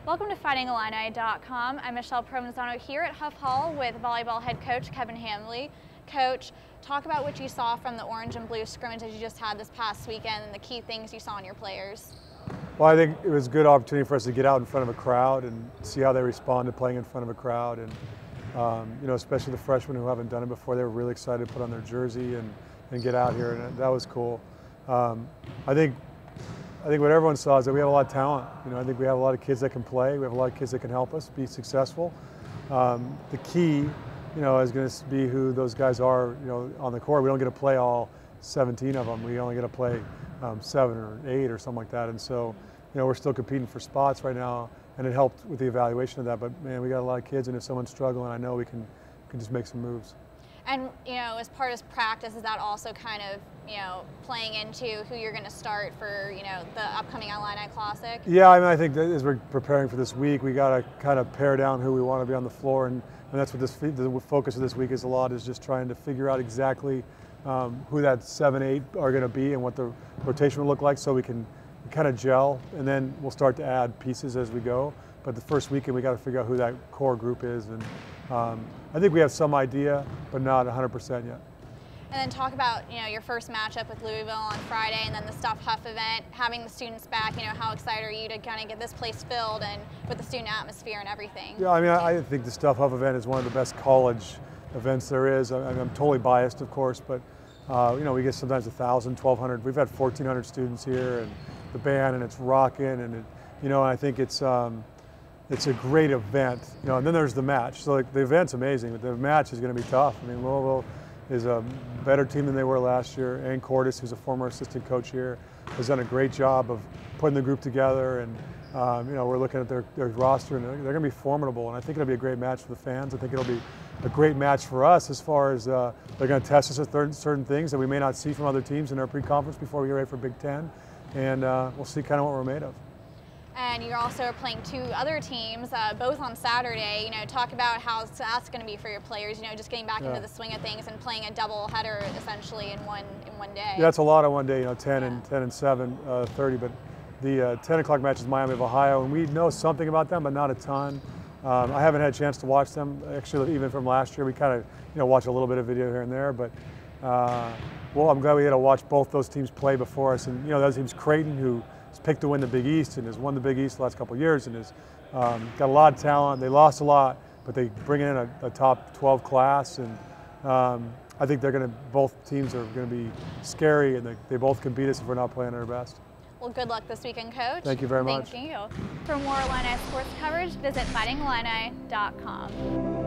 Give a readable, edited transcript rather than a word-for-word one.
Welcome to FightingIllini.com. I'm Michelle Provenzano here at Huff Hall with volleyball head coach Kevin Hambly. Coach, talk about what you saw from the orange and blue scrimmages you just had this past weekend and the key things you saw in your players. Well, I think it was a good opportunity for us to get out in front of a crowd and see how they respond to playing in front of a crowd. And especially the freshmen who haven't done it before, they were really excited to put on their jersey and get out here, and that was cool. I think what everyone saw is that we have a lot of talent. I think we have a lot of kids that can play. We have a lot of kids that can help us be successful. The key, is going to be who those guys are, on the court. We don't get to play all 17 of them. We only get to play 7 or 8 or something like that. And so, we're still competing for spots right now, and it helped with the evaluation of that. But man, we got a lot of kids, and if someone's struggling, I know we can just make some moves. And, as part of practice, is that also kind of, playing into who you're going to start for, the upcoming Illini Classic? Yeah, I think that as we're preparing for this week, we got to kind of pare down who we want to be on the floor, and that's what the focus of this week is a lot, is just trying to figure out exactly who that 7-8 are going to be and what the rotation will look like, so we can kind of gel, and then we'll start to add pieces as we go. But the first weekend, we got to figure out who that core group is, and I think we have some idea, but not 100% yet. And then talk about, your first matchup with Louisville on Friday, and then the Stuff Huff event, having the students back. How excited are you to kind of get this place filled and with the student atmosphere and everything? Yeah, I think the Stuff Huff event is one of the best college events there is. I'm totally biased, of course, but we get sometimes 1,000, 1,200. We've had 1,400 students here, and the band, and it's rocking, and I think it's a great event. And then there's the match. So the event's amazing, but the match is going to be tough. Louisville is a better team than they were last year. And Cordes, who's a former assistant coach here, has done a great job of putting the group together. And we're looking at their roster, and they're going to be formidable. And I think it'll be a great match for the fans. I think it'll be a great match for us, as far as they're going to test us at certain things that we may not see from other teams in our pre-conference before we get ready for Big Ten. And we'll see kind of what we're made of. And you're also playing 2 other teams, both on Saturday. Talk about how that's going to be for your players. Just getting back into the swing of things and playing a double header essentially in one day. Yeah, that's a lot on one day. 10 and 7, 30. But the 10 o'clock match is Miami of Ohio, and we know something about them, but not a ton. I haven't had a chance to watch them. Actually, even from last year, we kind of watch a little bit of video here and there. But well, I'm glad we had to watch both those teams play before us. And that team's Creighton, who is picked to win the Big East and has won the Big East the last couple of years, and has got a lot of talent. They lost a lot, but they bring in a top 12 class, and I think both teams are going to be scary, and they both can beat us if we're not playing our best. Well, good luck this weekend, Coach. Thank you very much. Thank you. For more Illini sports coverage, visit FightingIllini.com.